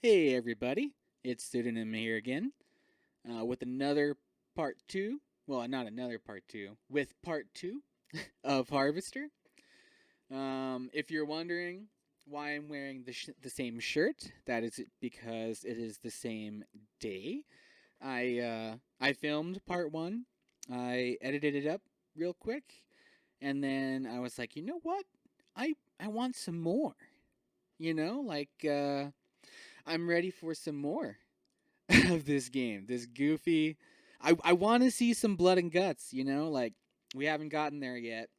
Hey everybody, it's Pseudonym here again with another part 2. Well, not another part 2, with part 2 of Harvester. If you're wondering why I'm wearing the same shirt, that is because it is the same day. I filmed part 1, I edited it up real quick, and then I was like, you know what? I want some more. I'm ready for some more of this game. This goofy. I want to see some blood and guts, like we haven't gotten there yet,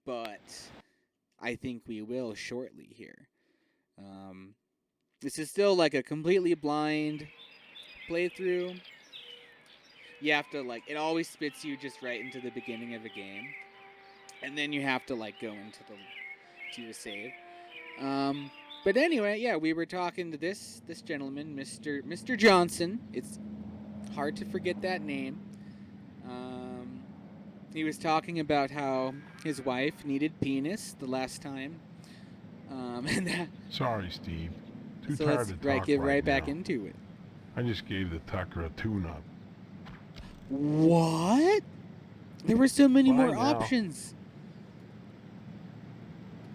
but I think we will shortly here. Um, this is still like a completely blind playthrough. You have to it always spits you just right into the beginning of a game, and then you have to go into to your save. But anyway, yeah, we were talking to this gentleman, Mr. Johnson. It's hard to forget that name. He was talking about how his wife needed penis the last time. And that. Sorry, Steve. Too So tired let's to talk get right back now. into it. I just gave the Tucker a tune-up. What? There were so many Bye more now. options.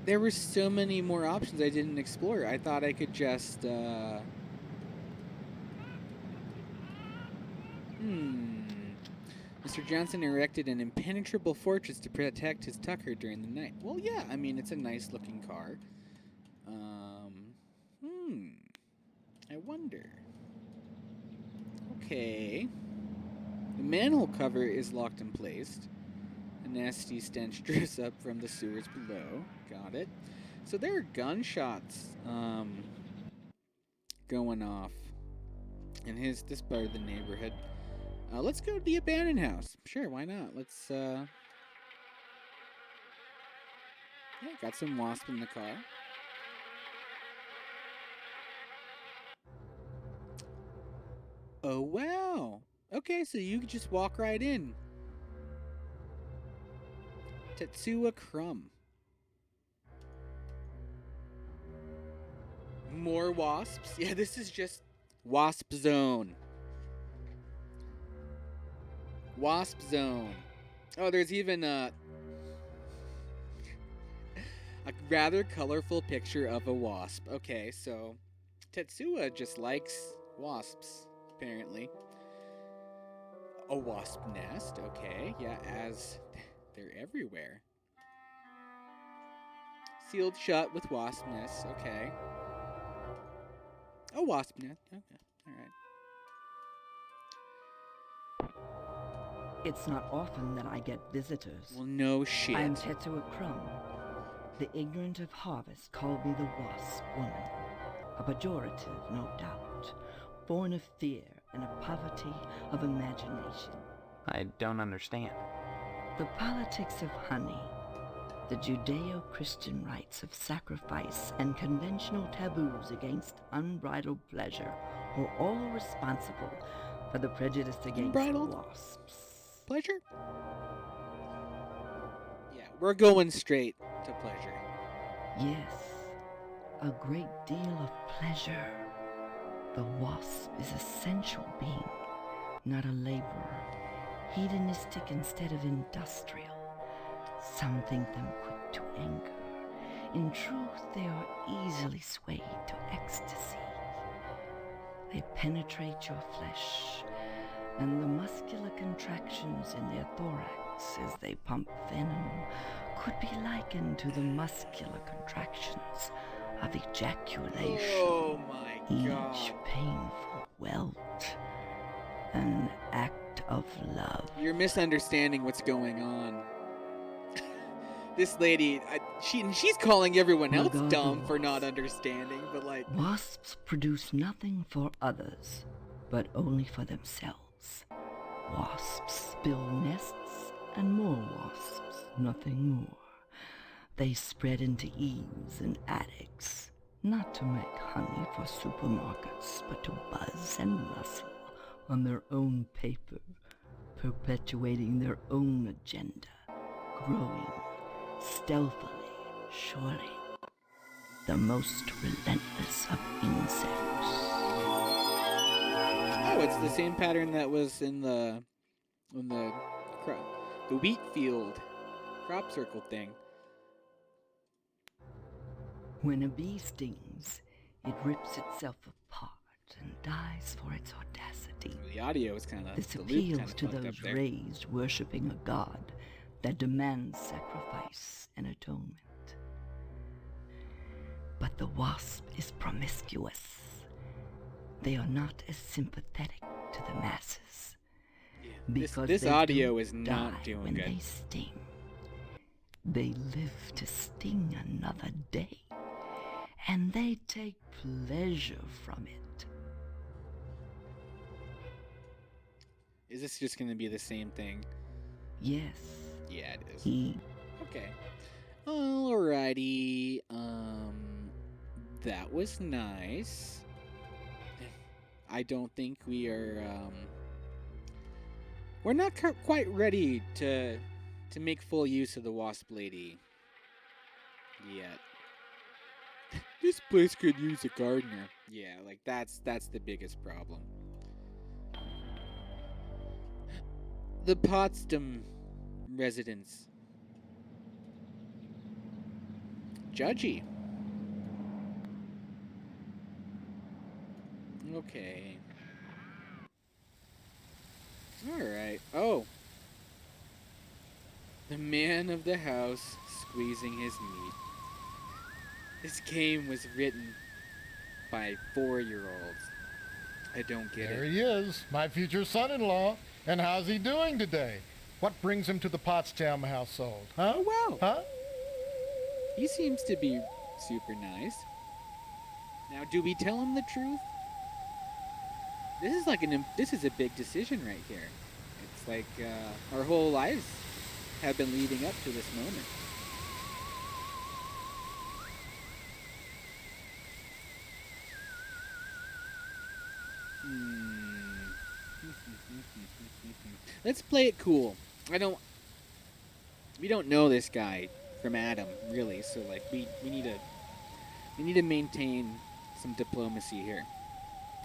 There were so many more options I didn't explore. I thought I could just, Mr. Johnson erected an impenetrable fortress to protect his Tucker during the night. Well, yeah, I mean, it's a nice-looking car. I wonder. Okay. The manhole cover is locked in place. A nasty stench drifts up from the sewers below. Got it. So there are gunshots going off in this part of the neighborhood. Let's go to the abandoned house. Sure, why not? Let's yeah, got some wasp in the car. Oh wow. Okay, so you could just walk right in. Tetsuya Crumb. More wasps? Yeah, this is just Wasp Zone. Wasp Zone. Oh, there's even a rather colorful picture of a wasp. Okay, so Tetsuya just likes wasps, apparently. A wasp nest, okay. Yeah, as they're everywhere. Sealed shut with wasp nests, okay. A wasp nest, okay, alright. It's not often that I get visitors. Well, no shit. I am Tetsuya Crumb. The ignorant of harvest call me the Wasp Woman. A pejorative, no doubt, born of fear and a poverty of imagination. I don't understand. The politics of honey, the Judeo-Christian rites of sacrifice and conventional taboos against unbridled pleasure are all responsible for the prejudice against wasps. Pleasure? Yeah, we're going straight to pleasure. Yes, a great deal of pleasure. The wasp is a sensual being, not a laborer. Hedonistic instead of industrial. Some think them quick to anger. In truth, they are easily swayed to ecstasy. They penetrate your flesh, and the muscular contractions in their thorax as they pump venom could be likened to the muscular contractions of ejaculation. Oh my God. Each painful welt, an act of love. You're misunderstanding what's going on. This lady, she's calling everyone else dumb for not understanding, but wasps produce nothing for others, but only for themselves. Wasps build nests and more wasps, nothing more. They spread into eaves and attics, not to make honey for supermarkets, but to buzz and rustle on their own paper, perpetuating their own agenda, growing stealthily, surely. the most relentless of insects. Oh, it's the same pattern that was in the wheat field crop circle thing. When a bee stings, it rips itself apart and dies for its audacity. The audio is kind of This the loop appeals kinda to fucked up those there. raised worshipping a god that demands sacrifice and atonement. But the wasp is promiscuous. They are not as sympathetic to the masses. Yeah, Because this they audio don't is not die doing when good. they sting. They live to sting another day, and they take pleasure from it. Is this just going to be the same thing? Yes, Yeah, it is. he Okay. Alrighty. That was nice. I don't think we are. We're not quite ready to make full use of the wasp lady yet. This place could use a gardener. Yeah, like that's the biggest problem. The Potsdam residence. Judgy. Okay. Alright. Oh. The man of the house squeezing his meat. This game was written by 4-year-olds. I don't get There it. he is, my future son-in-law. And how's he doing today? What brings him to the Potsdam household? Huh? Oh, wow. Huh? He seems to be super nice. Now, do we tell him the truth? This is like this is a big decision right here. It's like our whole lives have been leading up to this moment. Let's play it cool. We don't know this guy from Adam, really, so like we need to maintain some diplomacy here.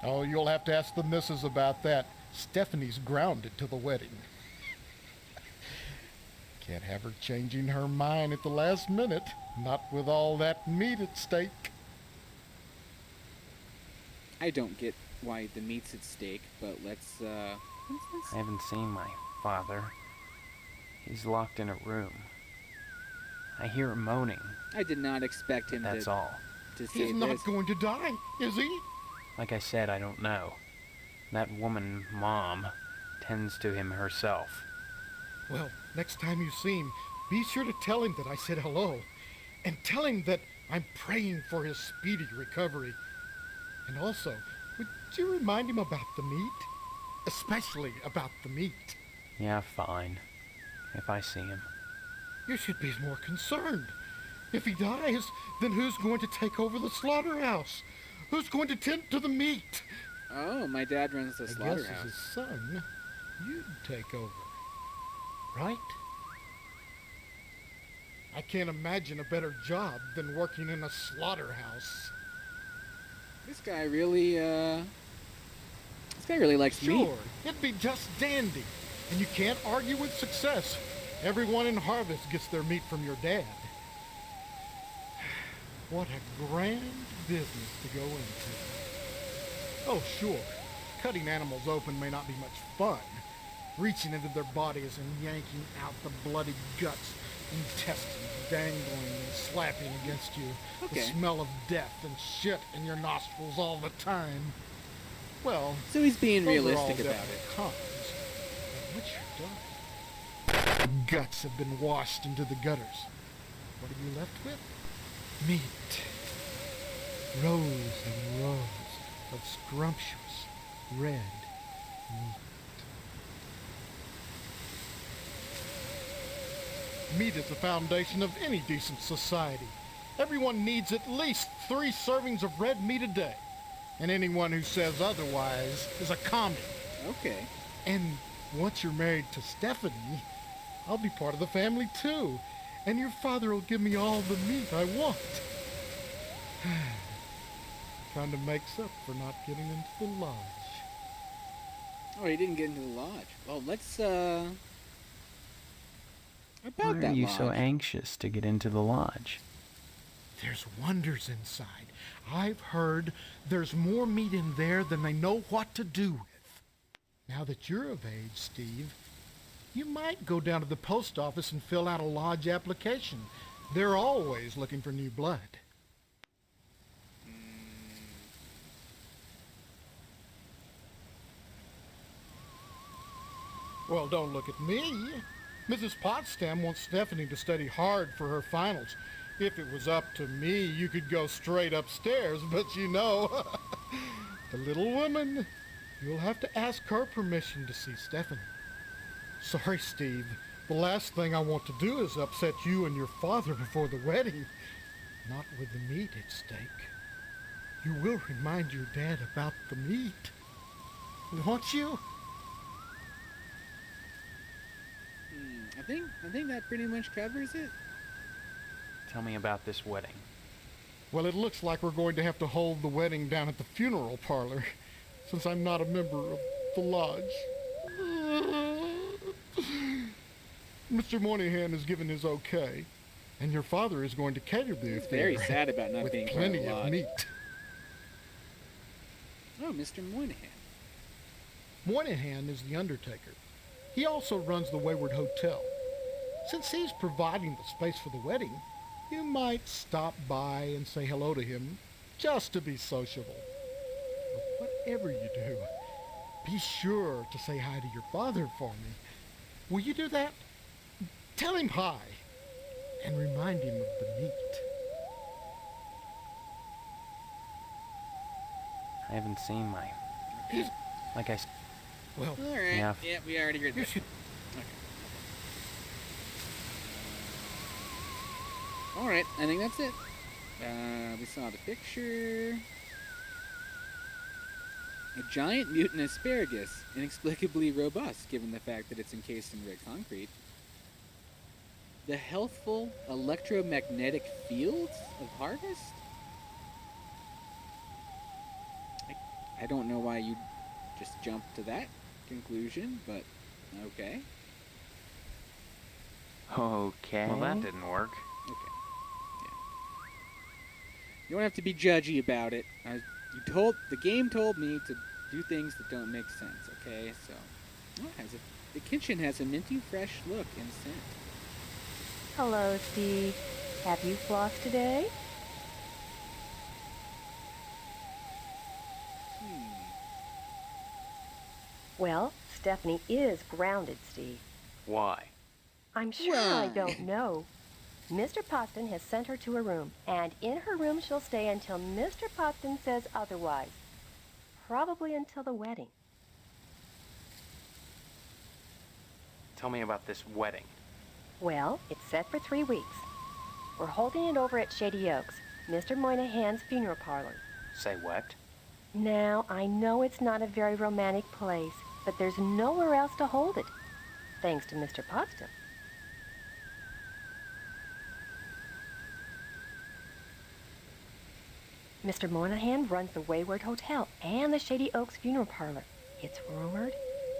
Oh, you'll have to ask the missus about that. Stephanie's grounded to the wedding. Can't have her changing her mind at the last minute. Not with all that meat at stake. I don't get why the meat's at stake, but let's I haven't seen my father. He's locked in a room. I hear him moaning. I did not expect him That's all. to say He's not this. going to die, is he? Like I said, I don't know. That woman, Mom, tends to him herself. Well, next time you see him, be sure to tell him that I said hello. And tell him that I'm praying for his speedy recovery. And also, would you remind him about the meat? Especially about the meat. Yeah, fine. If I see him. You should be more concerned. If he dies, then who's going to take over the slaughterhouse? Who's going to tend to the meat? Oh, my dad runs the I guess as slaughterhouse. his son, you'd take over. Right? I can't imagine a better job than working in a slaughterhouse. This guy really likes meat. Sure, it'd be just dandy. And you can't argue with success. Everyone in Harvest gets their meat from your dad. What a grand business to go into. Oh, sure, cutting animals open may not be much fun. Reaching into their bodies and yanking out the bloody guts, intestines dangling and slapping against you. Okay. The smell of death and shit in your nostrils all the time. Well, So he's being those are all realistic about definite it. cons. But once you're done, the guts have been washed into the gutters. What are you left with? Meat. Rows and rows of scrumptious red meat. Meat is the foundation of any decent society. Everyone needs at least 3 servings of red meat a day. And anyone who says otherwise is a commie. Okay. And once you're married to Stephanie, I'll be part of the family too. And your father will give me all the meat I want. kind of makes up for not getting into the lodge. Oh, he didn't get into the lodge. Well, let's, Why about are that you lodge. so anxious to get into the lodge? There's wonders inside. I've heard there's more meat in there than they know what to do with. Now that you're of age, Steve, you might go down to the post office and fill out a lodge application. They're always looking for new blood. Well, don't look at me. Mrs. Potsdam wants Stephanie to study hard for her finals. If it was up to me, you could go straight upstairs, but you know, the little woman, you'll have to ask her permission to see Stephanie. Sorry, Steve. The last thing I want to do is upset you and your father before the wedding. Not with the meat at stake. You will remind your dad about the meat, won't you? I think that pretty much covers it. Tell me about this wedding. Well, it looks like we're going to have to hold the wedding down at the funeral parlor, since I'm not a member of the lodge. Mr. Moynihan has given his okay, and your father is going to cater the He's affair very sad about not with being part plenty of the of lodge. meat. Oh, Mr. Moynihan. Moynihan is the undertaker. He also runs the Wayward Hotel. Since he's providing the space for the wedding, you might stop by and say hello to him, just to be sociable. But whatever you do, be sure to say hi to your father for me. Will you do that? Tell him hi, and remind him of the meat. I haven't seen my... Like I... Well, All right. Yeah. Yeah, we already read you that. should... Okay. All right. I think that's it. We saw the picture. A giant mutant asparagus, inexplicably robust given the fact that it's encased in red concrete. The healthful electromagnetic fields of harvest? I don't know why you just jumped to that conclusion, but okay. Okay. Well, that didn't work. Okay. Yeah. You don't have to be judgy about it. The game told me to do things that don't make sense, okay? So, the kitchen has a minty fresh look and scent. Hello, Steve. Have you flossed today? Well, Stephanie is grounded, Steve. Why? I'm sure I Why? don't know. Mr. Poston has sent her to her room, and in her room she'll stay until Mr. Poston says otherwise. Probably until the wedding. Tell me about this wedding. Well, it's set for 3 weeks. We're holding it over at Shady Oaks, Mr. Moynihan's funeral parlor. Say what? Now, I know it's not a very romantic place, but there's nowhere else to hold it, thanks to Mr. Potsdam. Mr. Moynihan runs the Wayward Hotel and the Shady Oaks funeral parlor. It's rumored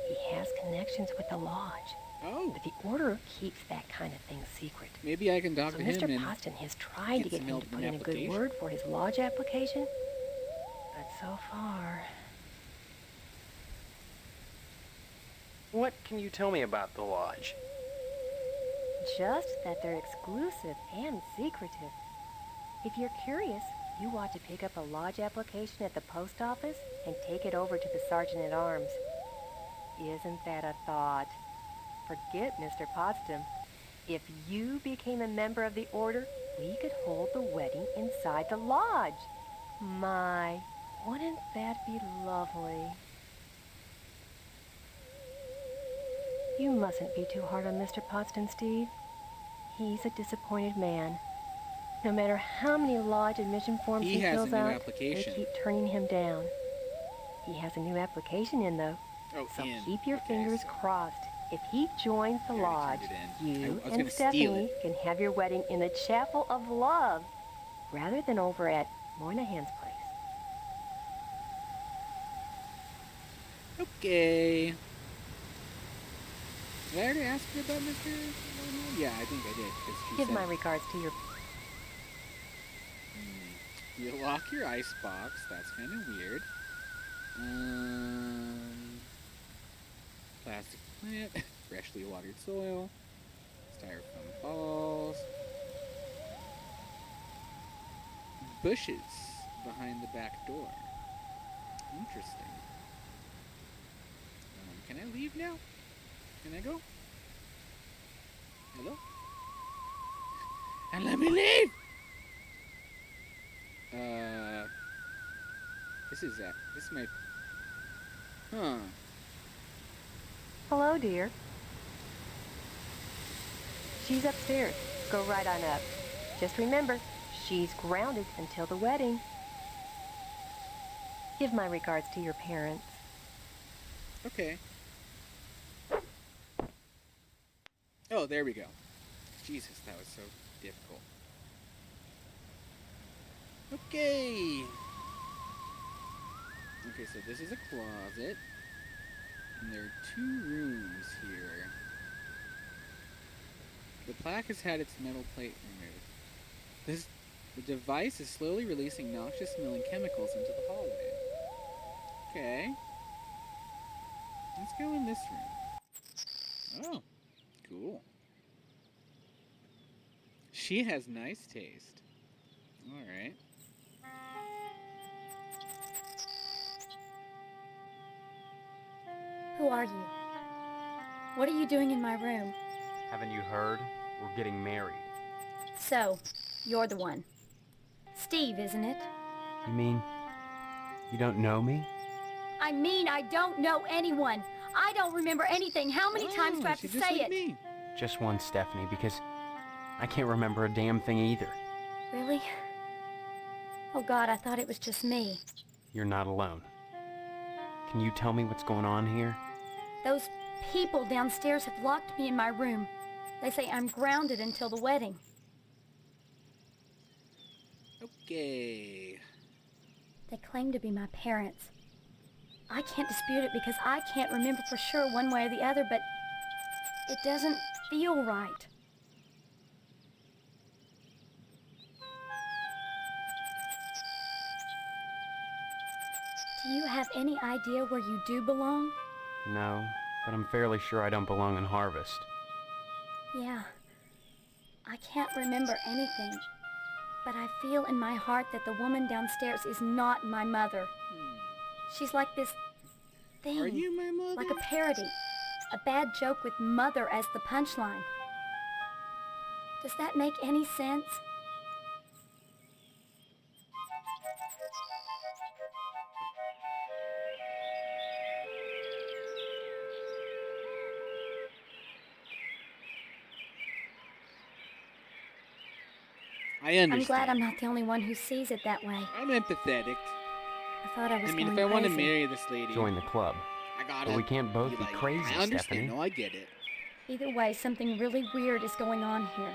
he has connections with the lodge, Oh, but the order keeps that kind of thing secret. maybe I can talk So to him Mr. and Poston has tried to get get some him help to with put an in a good application. word for his lodge application, but so far... What can you tell me about the lodge? Just that they're exclusive and secretive. If you're curious, you ought to pick up a lodge application at the post office and take it over to the sergeant-at-arms. Isn't that a thought? Forget Mr. Potsdam. If you became a member of the order, we could hold the wedding inside the lodge. My, wouldn't that be lovely? You mustn't be too hard on Mr. Potsdam, Steve. He's a disappointed man. No matter how many lodge admission forms He he has a fills new out, application. they keep turning him down. He has a new application in, though. oh, So in. keep your Okay, fingers so crossed. If he joins the I already lodge, turned it in. I you was and gonna steal Stephanie it. can have your wedding in the Chapel of Love rather than over at Moynihan's place. Okay. Did I already ask you about Mr. Lionel? Yeah, I think I did, because she Give said my it. regards to your... You lock your icebox. That's kind of weird. Plastic plant, freshly watered soil, styrofoam balls, bushes behind the back door. Interesting. Can I leave now? Can I go? Hello? And let me leave! This might... Huh. Hello, dear. She's upstairs. Go right on up. Just remember, she's grounded until the wedding. Give my regards to your parents. Okay. Oh, there we go. Jesus, that was so difficult. Okay. Okay, so this is a closet. And there are 2 rooms here. The plaque has had its metal plate removed. The device is slowly releasing noxious smelling chemicals into the hallway. Okay. Let's go in this room. Oh, cool. She has nice taste. Alright. Who are you? What are you doing in my room? Haven't you heard? We're getting married. So, you're the one. Steve, isn't it? You mean you don't know me? I mean, I don't know anyone. I don't remember anything. How many times do I have to she's just say like it? me. Just one, Stephanie, because I can't remember a damn thing either. Really? Oh God, I thought it was just me. You're not alone. Can you tell me what's going on here? Those people downstairs have locked me in my room. They say I'm grounded until the wedding. Okay. They claim to be my parents. I can't dispute it because I can't remember for sure one way or the other, but it doesn't feel right. Do you have any idea where you do belong? No, but I'm fairly sure I don't belong in Harvest. Yeah. I can't remember anything, but I feel in my heart that the woman downstairs is not my mother. She's like this thing. Are you my mother? Like a parody. A bad joke with mother as the punchline. Does that make any sense? I understand. I'm glad I'm not the only one who sees it that way. I'm empathetic. I thought I was I mean, going if I want to crazy. marry this lady, Join the club. I gotta. But we can't both be like, crazy, I understand. Stephanie. No, I get it. Either way, something really weird is going on here.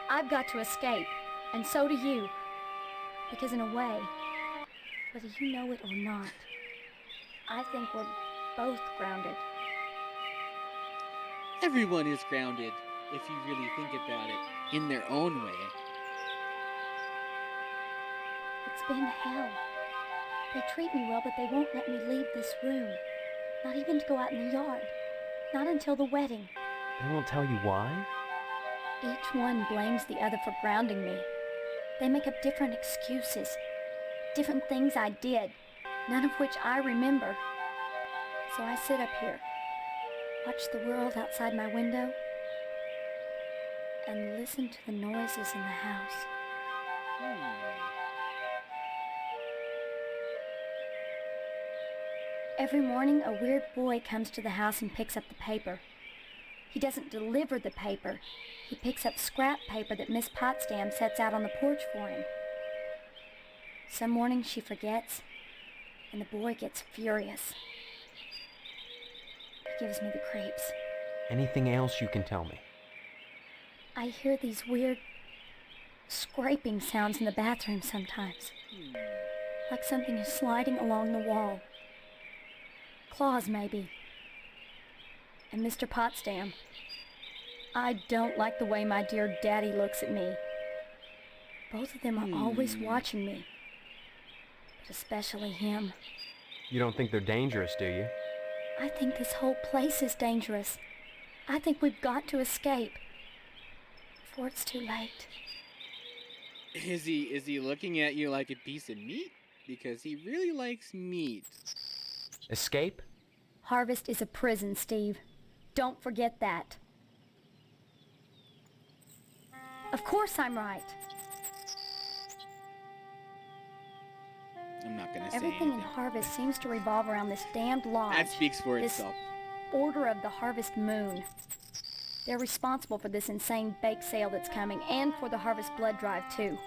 I've got to escape, and so do you. Because in a way, whether you know it or not, I think we're both grounded. Everyone is grounded, if you really think about it, in their own way. It's been hell. They treat me well, but they won't let me leave this room. Not even to go out in the yard. Not until the wedding. They won't tell you why? Each one blames the other for grounding me. They make up different excuses. Different things I did, none of which I remember. So I sit up here, watch the world outside my window, and listen to the noises in the house. Every morning, a weird boy comes to the house and picks up the paper. He doesn't deliver the paper. He picks up scrap paper that Miss Potsdam sets out on the porch for him. Some mornings she forgets, and the boy gets furious. He gives me the creeps. Anything else you can tell me? I hear these weird scraping sounds in the bathroom sometimes. Like something is sliding along the wall. Claws, maybe. And Mr. Potsdam. I don't like the way my dear daddy looks at me. Both of them are always watching me. But especially him. You don't think they're dangerous, do you? I think this whole place is dangerous. I think we've got to escape. Before it's too late. Is he looking at you like a piece of meat? Because he really likes meat. Escape? Harvest is a prison, Steve. Don't forget that. Of course I'm right. I'm not gonna say Everything anything. in Harvest seems to revolve around this damned lodge. That speaks for this itself. Order of the Harvest Moon. They're responsible for this insane bake sale that's coming, and for the Harvest Blood Drive, too.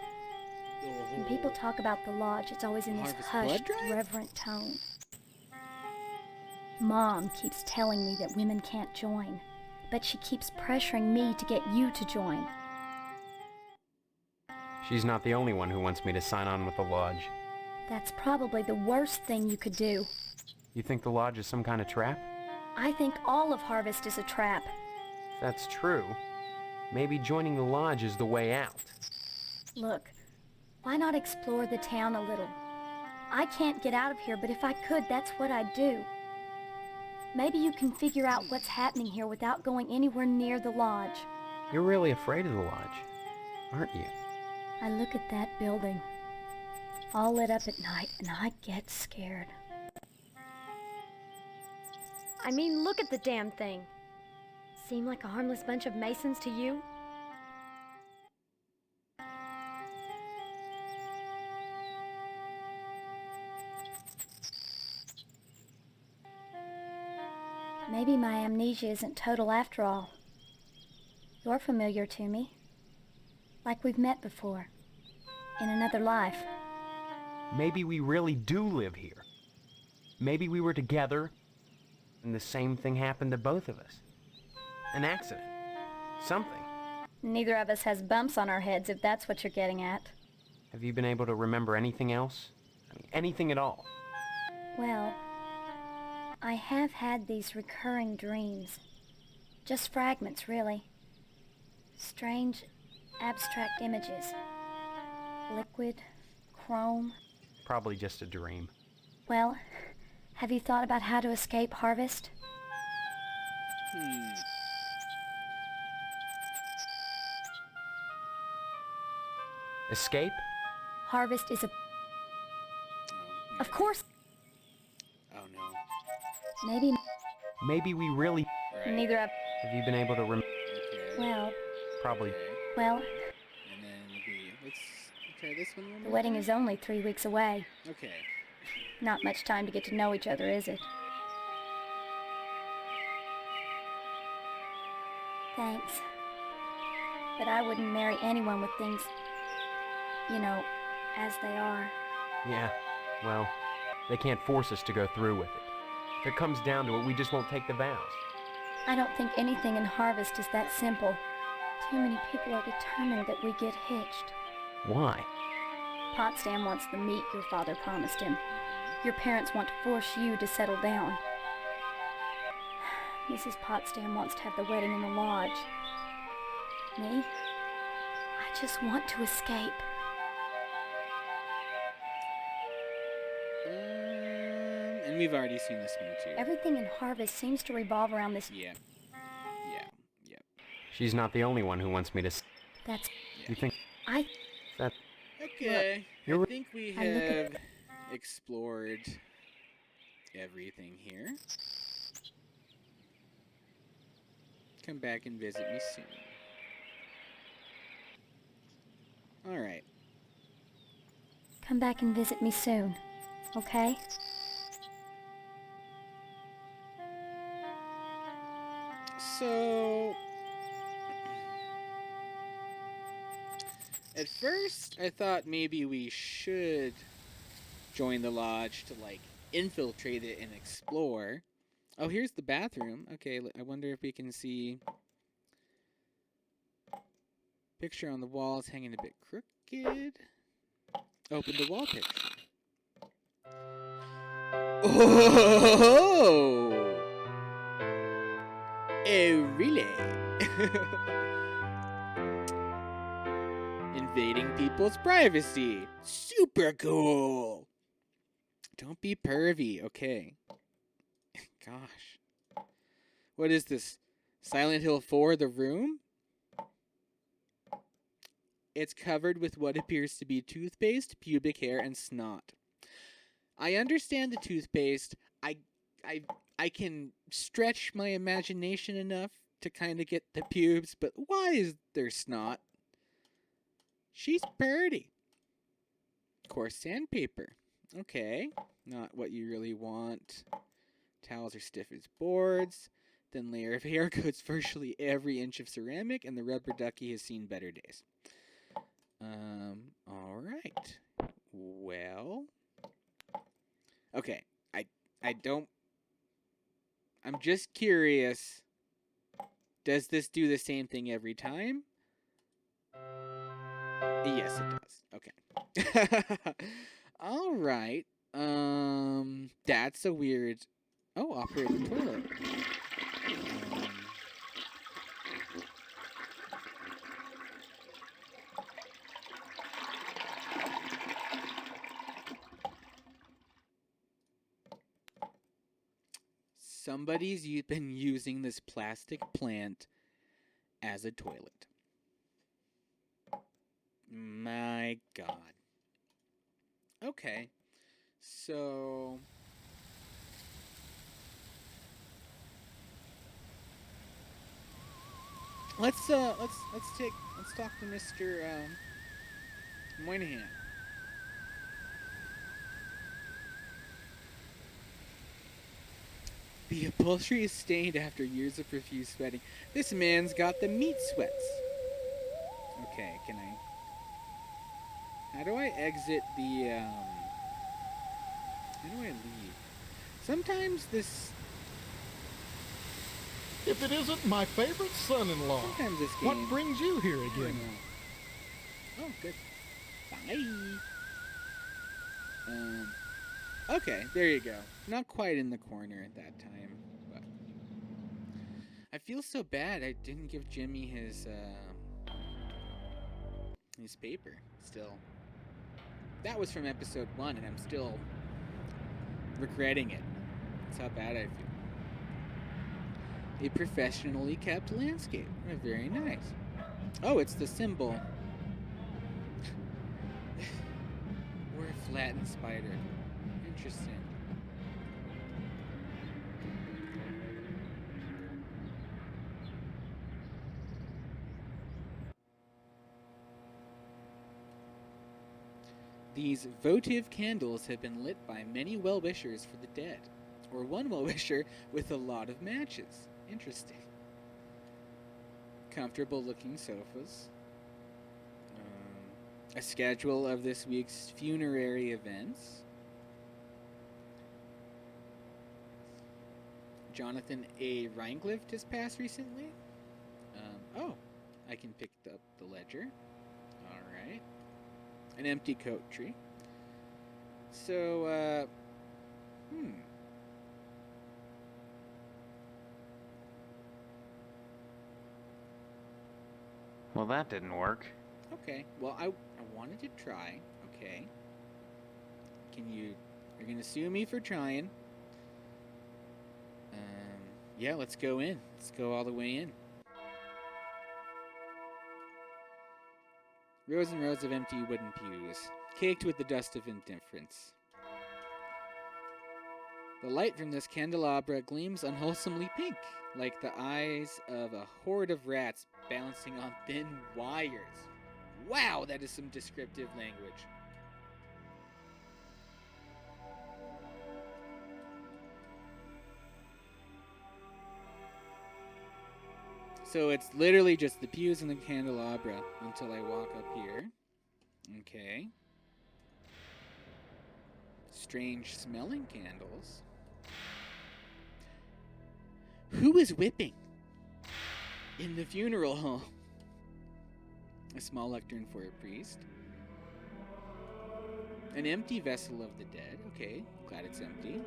When people talk about the lodge, it's always in this Harvest Blood hushed, Drive? reverent tone. Mom keeps telling me that women can't join, but she keeps pressuring me to get you to join. She's not the only one who wants me to sign on with the lodge. That's probably the worst thing you could do. You think the lodge is some kind of trap? I think all of Harvest is a trap. If that's true, maybe joining the lodge is the way out. Look, why not explore the town a little? I can't get out of here, but if I could, that's what I'd do. Maybe you can figure out what's happening here without going anywhere near the lodge. You're really afraid of the lodge, aren't you? I look at that building, all lit up at night, and I get scared. I mean, look at the damn thing. Seem like a harmless bunch of Masons to you? Maybe my amnesia isn't total after all. You're familiar to me. Like we've met before. In another life. Maybe we really do live here. Maybe we were together, and the same thing happened to both of us. An accident. Something. Neither of us has bumps on our heads, if that's what you're getting at. Have you been able to remember anything else? I mean, anything at all? Well, I have had these recurring dreams. Just fragments, really. Strange, abstract images. Liquid, chrome. Probably just a dream. Well, have you thought about how to escape Harvest? Escape? Harvest is a... Of course, Oh no. maybe Maybe we really... Right. neither of... Have you been able to remember? Okay. Well, Probably. Okay. well, And then let's try this one the more wedding time. is only 3 weeks away. Okay. Not much time to get to know each other, is it? Thanks. But I wouldn't marry anyone with things, you know, as they are. Yeah, well, they can't force us to go through with it. If it comes down to it, we just won't take the vows. I don't think anything in Harvest is that simple. Too many people are determined that we get hitched. Why? Potsdam wants the meat your father promised him. Your parents want to force you to settle down. Mrs. Potsdam wants to have the wedding in the lodge. Me? I just want to escape. And we've already seen this one too. Everything in Harvest seems to revolve around this. Yeah. She's not the only one who wants me to... That's... You think I... that... Okay. You're- I think we I look have at- explored everything here. Come back and visit me soon. Alright. Come back and visit me soon. Okay? So... At first, I thought maybe we should join the lodge to, like, infiltrate it and explore. Oh, here's the bathroom. Okay, I wonder if we can see... Picture on the wall is hanging a bit crooked. Open the wall picture. Oh, really? Invading people's privacy. Super cool. Don't be pervy, okay. Gosh. What is this? Silent Hill 4, The Room? It's covered with what appears to be toothpaste, pubic hair, and snot. I understand the toothpaste. I can stretch my imagination enough to kind of get the pubes, but why is there snot? She's pretty. Coarse sandpaper. Okay, not what you really want. Towels are stiff as boards. Thin layer of hair coats virtually every inch of ceramic, and the rubber ducky has seen better days. All right. Well, okay. I don't. I'm just curious. Does this do the same thing every time? Yes, it does. Okay. All right. That's a weird. Oh, operate the toilet. Somebody's been using this plastic plant as a toilet. My God. Okay. So let's talk to Mr. Moynihan. The upholstery is stained after years of profuse sweating. This man's got the meat sweats. Okay, can I? How do I exit the? How do I leave? Sometimes this. If it isn't my favorite son-in-law, Sometimes this game. what brings you here I don't again? know. Oh, good. Bye. Okay, there you go. Not quite in the corner at that time, but I feel so bad I didn't give Jimmy his paper. Still, that was from episode 1, and I'm still regretting it. That's how bad I feel. A professionally kept landscape. Very nice. Oh, it's the symbol. We're a flattened spider. Interesting. These votive candles have been lit by many well-wishers for the dead, or one well-wisher with a lot of matches. Interesting. Comfortable-looking sofas. A schedule of this week's funerary events. Jonathan A. Rhinecliff has passed recently. Oh, I can pick up the ledger. All right. An empty coat tree. So, Well, that didn't work. Okay. Well, I wanted to try. Okay. You're gonna sue me for trying. Yeah, let's go in. Let's go all the way in. Rows and rows of empty wooden pews, caked with the dust of indifference. The light from this candelabra gleams unwholesomely pink, like the eyes of a horde of rats bouncing on thin wires. Wow, that is some descriptive language. So it's literally just the pews and the candelabra until I walk up here. Okay. Strange smelling candles. Who is whipping? In the funeral home. A small lectern for a priest. An empty vessel of the dead. Okay, glad it's empty.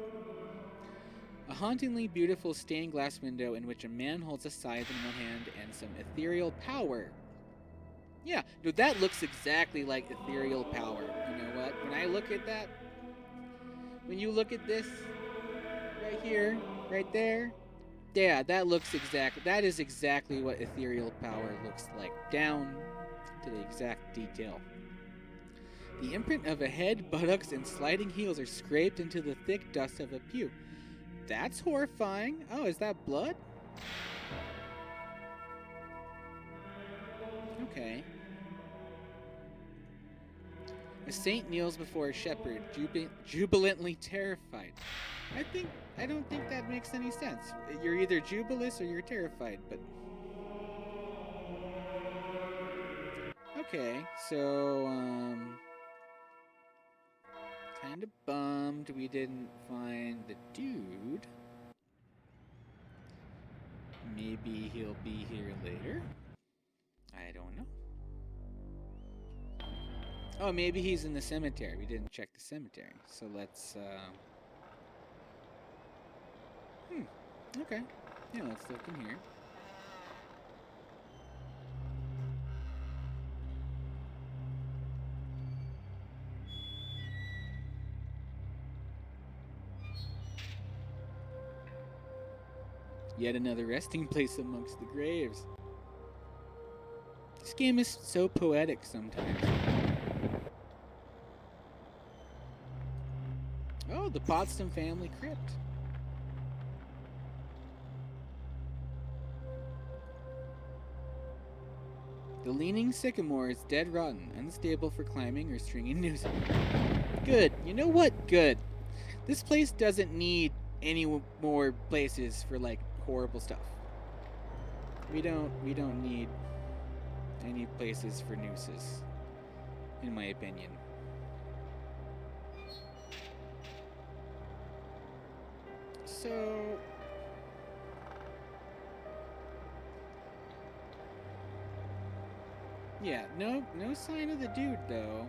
A hauntingly beautiful stained glass window in which a man holds a scythe in one hand and some ethereal power. Yeah, no, that looks exactly like ethereal power. You know what? When I look at that, when you look at this, right here, right there, yeah, that is exactly what ethereal power looks like, down to the exact detail. The imprint of a head, buttocks, and sliding heels are scraped into the thick dust of a pew. That's horrifying. Oh, is that blood? Okay. A saint kneels before a shepherd, jubilantly terrified. I don't think that makes any sense. You're either jubilous or you're terrified, but... Okay, so, kinda bummed we didn't find the dude. Maybe he'll be here later? I don't know. Oh, maybe he's in the cemetery. We didn't check the cemetery. So let's, okay. Yeah, let's look in here. Yet another resting place amongst the graves. This game is so poetic sometimes. Oh, the Potsdam family crypt. The leaning sycamore is dead rotten, unstable for climbing or stringing nooses. Good. You know what? Good. This place doesn't need any more places for, like, horrible stuff. We don't need any places for nooses, in my opinion. So yeah, no sign of the dude though.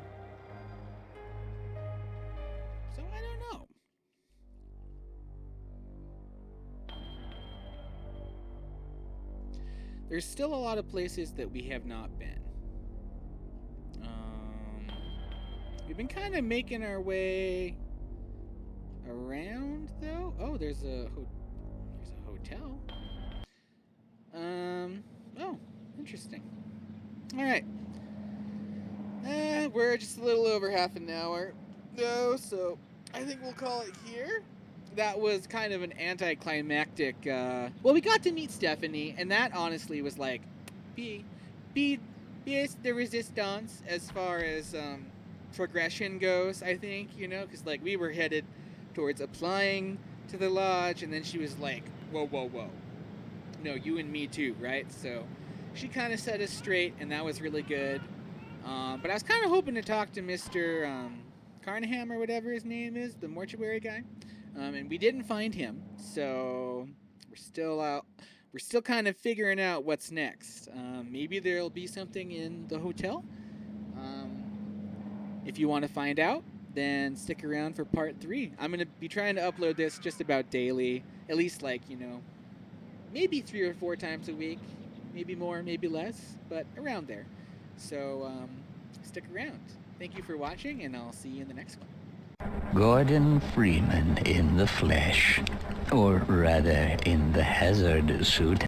So I don't know. There's still a lot of places that we have not been. We've been kind of making our way around, though. Oh, there's a hotel. Oh, interesting. All right. We're just a little over half an hour, though, so I think we'll call it here. That was kind of an anticlimactic, well, we got to meet Stephanie, and that honestly was like, be the resistance as far as, progression goes, I think, you know, because, like, we were headed towards applying to the lodge, and then she was like, whoa. No, you and me too, right? So she kind of set us straight, and that was really good. But I was kind of hoping to talk to Mr. Carnahan or whatever his name is, the mortuary guy. And we didn't find him, so we're still out. We're still kind of figuring out what's next. Maybe there'll be something in the hotel. If you want to find out, then stick around for part 3. I'm going to be trying to upload this just about daily, at least, like, you know, maybe 3 or 4 times a week, maybe more, maybe less, but around there. So stick around. Thank you for watching, and I'll see you in the next one. Gordon Freeman in the flesh, or rather in the hazard suit.